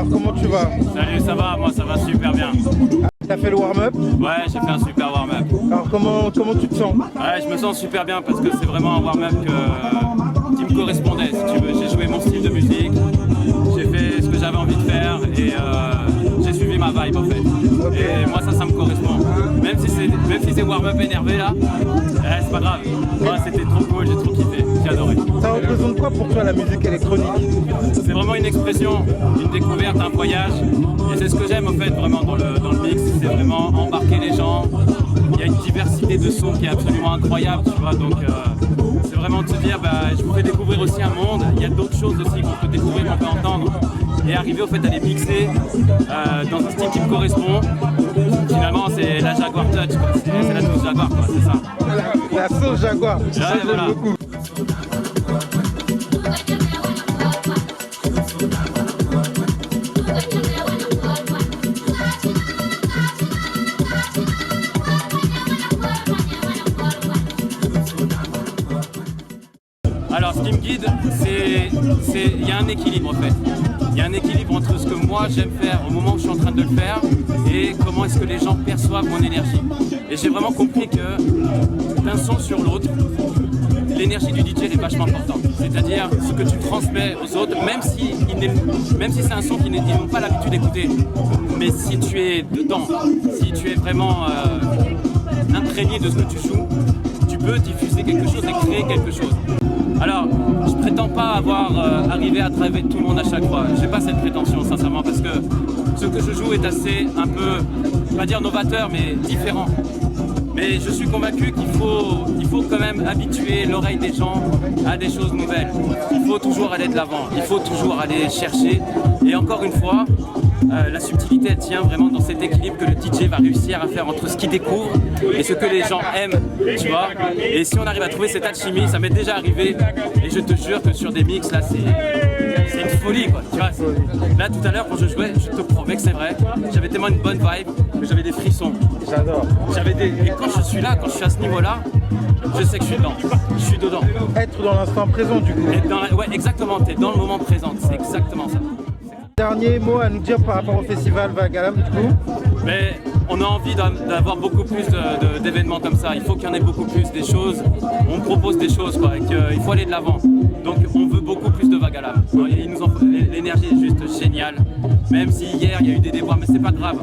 bonsoir, comment tu vas? Salut, ça va? Moi ça va super bien. T'as fait le warm-up? Ouais, j'ai fait un super warm-up. Alors comment tu te sens? Ouais, je me sens super bien parce que c'est vraiment un warm-up qui me correspondait, si tu veux. J'ai joué mon style de musique, j'ai fait ce que j'avais envie de faire et j'ai suivi ma vibe en fait. Okay. Et moi ça me correspond. Même si c'est warm-up énervé là, c'est pas grave. Ouais, c'était trop cool, j'ai trop kiffé, j'ai adoré. Ça représente quoi pour toi la musique électronique? C'est vraiment une expression, une découverte, un voyage. Et c'est ce que j'aime en fait vraiment dans le mix, c'est vraiment embarquer les gens. Il y a une diversité de sons qui est absolument incroyable, tu vois. Donc c'est vraiment de se dire, je vous fais découvrir aussi un monde. Il y a d'autres choses aussi qu'on peut découvrir, qu'on peut entendre. Et arriver au fait à les mixer dans un style qui me correspond. Finalement, c'est la Jaguar Touch, quoi. C'est la sauce Jaguar, quoi. C'est ça. La sauce Jaguar. Ouais, ça, j'aime voilà. beaucoup. Alors, ce qui me guide, il y a un équilibre en fait. Il y a un équilibre entre ce que moi j'aime faire au moment où je suis en train de le faire et comment est-ce que les gens perçoivent mon énergie. Et j'ai vraiment compris que d'un son sur l'autre, l'énergie du DJ est vachement importante. C'est-à-dire ce que tu transmets aux autres, même si c'est un son qu'ils n'ont pas l'habitude d'écouter. Mais si tu es dedans, si tu es vraiment imprégné de ce que tu joues, tu peux diffuser quelque chose et créer quelque chose. Alors, je prétends pas avoir arrivé à driver tout le monde à chaque fois. J'ai pas cette prétention, sincèrement, parce que ce que je joue est assez, un peu, pas dire novateur, mais différent. Mais je suis convaincu qu'il faut quand même habituer l'oreille des gens à des choses nouvelles. Il faut toujours aller de l'avant, il faut toujours aller chercher. Et encore une fois, la subtilité elle tient vraiment dans cet équilibre que le DJ va réussir à faire entre ce qu'il découvre et ce que les gens aiment, tu vois. Et si on arrive à trouver cette alchimie, ça m'est déjà arrivé et je te jure que sur des mix là c'est une folie quoi, tu vois. Là tout à l'heure quand je jouais, je te promets que c'est vrai, j'avais tellement une bonne vibe que j'avais des frissons. J'adore. Et quand je suis là, quand je suis à ce niveau là, je sais que je suis dedans, je suis dedans. Être dans l'instant présent du coup. Ouais exactement, t'es dans le moment présent, c'est exactement ça. Dernier mot à nous dire par rapport au festival Vagalam du coup? Mais on a envie d'avoir beaucoup plus d'événements comme ça. Il faut qu'il y en ait beaucoup plus, des choses. On propose des choses, quoi. Il faut aller de l'avant. Donc on veut beaucoup plus de Vagalam. L'énergie est juste géniale. Même si hier il y a eu des déboires, mais c'est pas grave.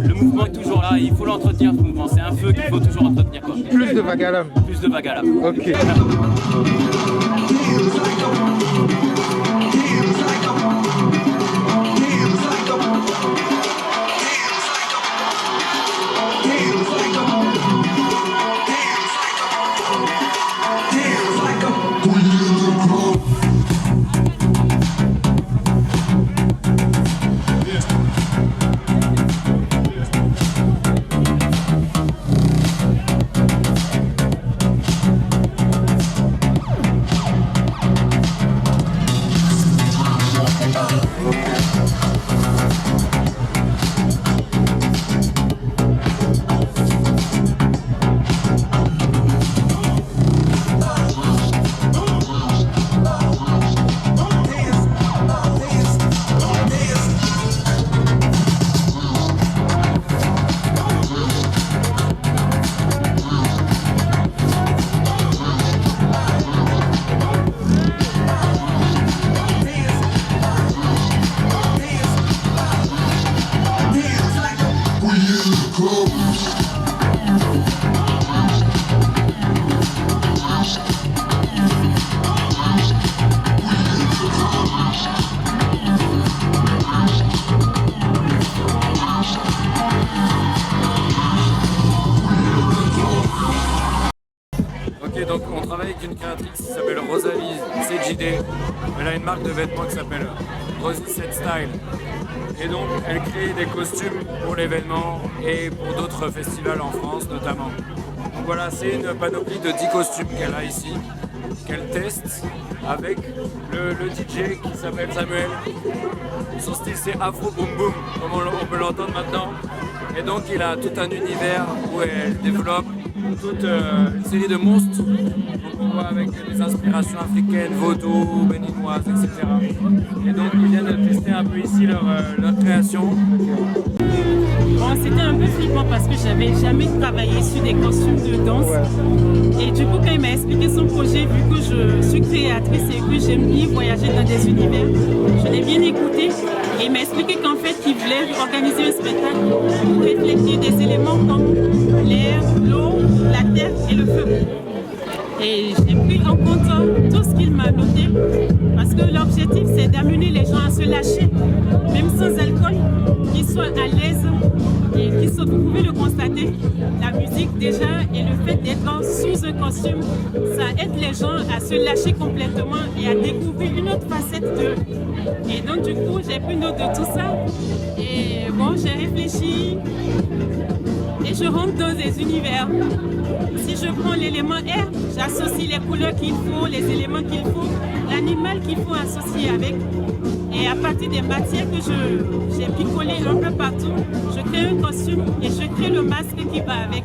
Le mouvement est toujours là et il faut l'entretenir ce mouvement. C'est un feu qu'il faut toujours entretenir, quoi. Plus de Vagalam. Plus de Vagalam. Ok. Ok, donc on travaille avec une créatrice qui s'appelle Rosalie CJD. Elle a une marque de vêtements qui s'appelle Rosie Set Style. Et donc elle crée des costumes pour l'événement et pour d'autres festivals en France notamment. Donc voilà, c'est une panoplie de 10 costumes qu'elle a ici, qu'elle teste avec le DJ qui s'appelle Samuel. Son style c'est Afro Boom Boom, comme on peut l'entendre maintenant. Et donc il a tout un univers où elle développe toute une série de monstres. Donc on voit avec des inspirations africaines, vaudou, béninoises, etc. Et donc ils viennent tester un peu ici leur création. Bon, c'était un peu flippant parce que j'avais jamais travaillé sur des costumes de danse. Et du coup, quand il m'a expliqué son projet, vu que je suis créatrice et que j'aime bien voyager dans des univers, je l'ai bien écouté. Et il m'a expliqué qu'en fait, il voulait organiser un spectacle pour réfléchir des éléments comme l'air, l'eau, la terre et le feu. Et j'ai pris en compte tout ce qu'il m'a noté parce que l'objectif c'est d'amener les gens à se lâcher, même sans alcool, qu'ils soient à l'aise et qu'ils soient, vous pouvez le constater, la musique déjà et le fait d'être sous un costume, ça aide les gens à se lâcher complètement et à découvrir une autre facette d'eux. Et donc du coup j'ai pris note de tout ça et bon j'ai réfléchi et je rentre dans des univers. Si je prends l'élément air, j'associe les couleurs qu'il faut, les éléments qu'il faut, l'animal qu'il faut associer avec. Et à partir des matières que j'ai picolées un peu partout, je crée un costume et je crée le masque qui va avec.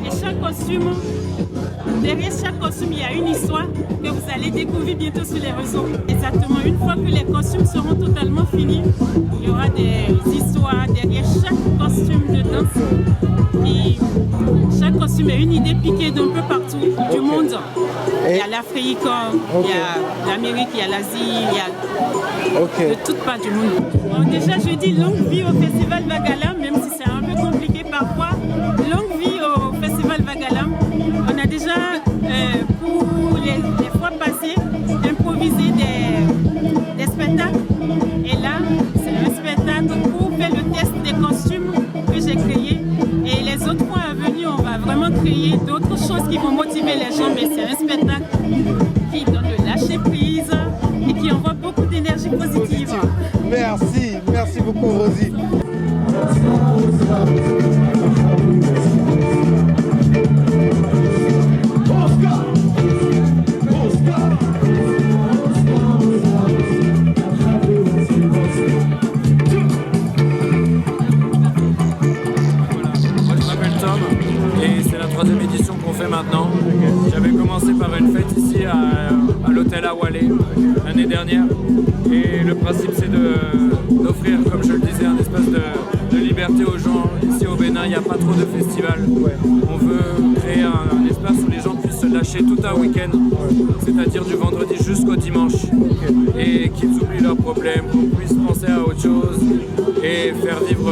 Et chaque costume, derrière chaque costume, il y a une histoire que vous allez découvrir bientôt sur les réseaux. Exactement, une fois que les costumes seront totalement finis, il y aura des histoires derrière chaque costume de danse. Et chaque costume est une idée piquée d'un peu partout du monde. Il y a l'Afrique, il y a l'Amérique, il y a l'Asie, il y a de toutes parts du monde. Donc déjà, je dis longue vie au Festival Vagalam, même si c'est un peu compliqué parfois. Longue vie au Festival Vagalam. On a déjà, pour les fois passées, improvisé des spectacles. Et là, c'est un spectacle pour faire le test des costumes que j'ai créé. Et les autres fois à venir, on va vraiment créer d'autres choses qui vont motiver les gens. Mais c'est un spectacle qui donne le lâcher prise et qui envoie beaucoup d'énergie positive. Merci beaucoup Rosie. Édition qu'on fait maintenant. J'avais commencé par une fête ici à l'hôtel Awalé l'année dernière et le principe c'est d'offrir, comme je le disais, un espace de liberté aux gens. Ici au Bénin il n'y a pas trop de festivals. On veut créer un espace où les gens puissent se lâcher tout un week-end, c'est-à-dire du vendredi jusqu'au dimanche, et qu'ils oublient leurs problèmes, qu'on puisse penser à autre chose et faire vivre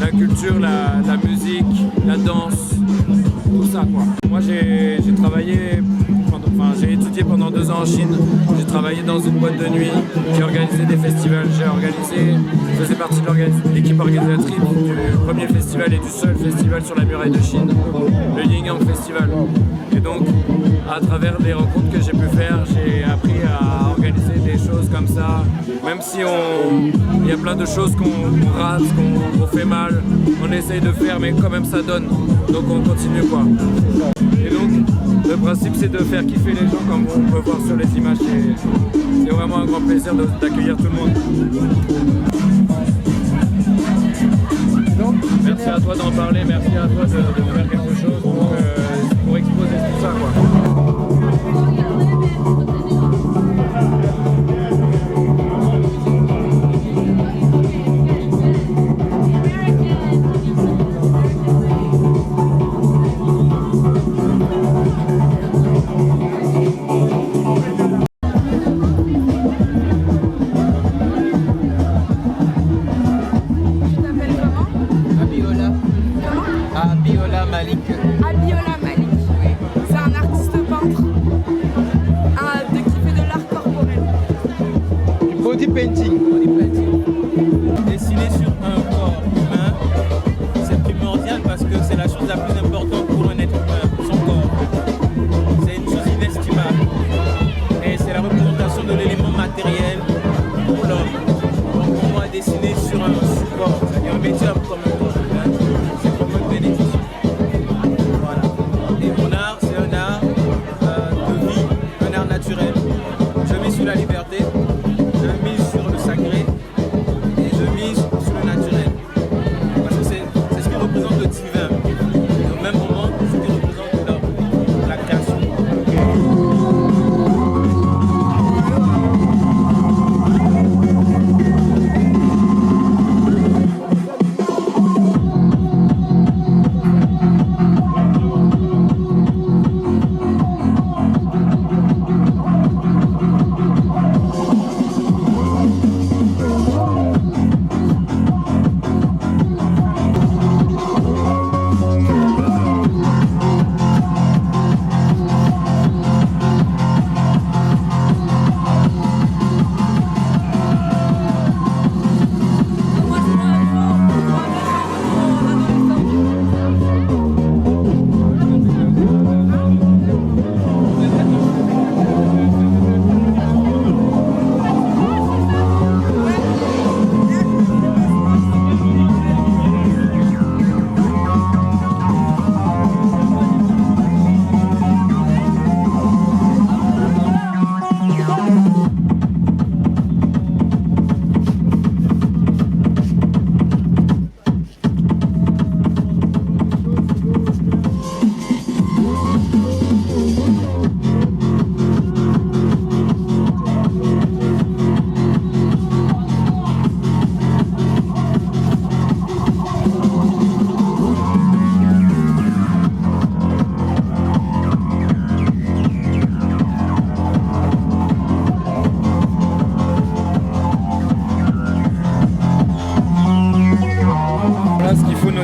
la culture, la musique, la danse, tout ça quoi. Moi j'ai travaillé, j'ai étudié pendant 2 ans en Chine, j'ai travaillé dans une boîte de nuit qui organisait des festivals, je faisais partie de l'équipe organisatrice du premier festival et du seul festival sur la muraille de Chine, le Yingyang Festival. Et donc à travers les rencontres que j'ai pu faire, j'ai appris à organiser des choses comme ça, même si il y a plein de choses qu'on rate, qu'on fait mal, on essaye de faire mais quand même ça donne, donc on continue quoi. Et donc le principe c'est de faire kiffer les gens comme on peut voir sur les images, c'est vraiment un grand plaisir d'accueillir tout le monde. Merci à toi d'en parler, merci à toi de faire quelque chose pour exposer tout ça quoi. Abiola Malik. Abiola Malik. C'est un artiste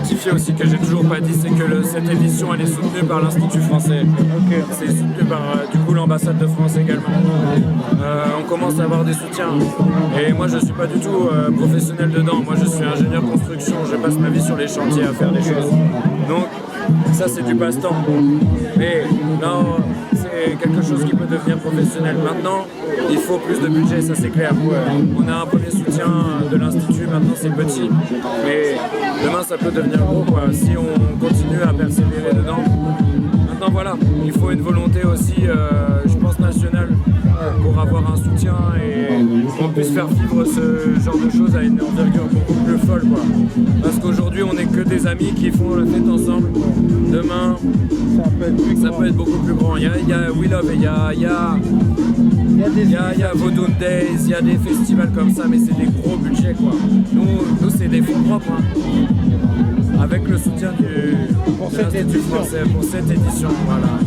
notifier aussi que j'ai toujours pas dit, c'est que cette édition elle est soutenue par l'Institut français. Ok. C'est soutenu par du coup l'ambassade de France également. On commence à avoir des soutiens. Et moi je suis pas du tout professionnel dedans. Moi je suis ingénieur construction. Je passe ma vie sur les chantiers à faire des choses. Donc ça c'est du passe-temps. Mais là c'est quelque chose qui peut devenir professionnel. Maintenant il faut plus de budget, ça c'est clair. On a un premier soutien de l'Institut, maintenant c'est petit. Mais demain ça peut devenir gros quoi, si on continue à persévérer dedans. Maintenant voilà, il faut une volonté aussi, je pense, nationale pour avoir un soutien et qu'on puisse faire vivre ce genre de choses à une envergure beaucoup plus folle quoi. Parce qu'aujourd'hui on n'est que des amis qui font la fête ensemble. Demain ça peut être beaucoup plus grand. Il y a We Love et il y a Vodun Days, il y a des festivals comme ça, mais c'est des gros budgets quoi. Nous c'est des fonds propres. Hein. Avec le soutien de l'Institut français pour cette édition. Voilà.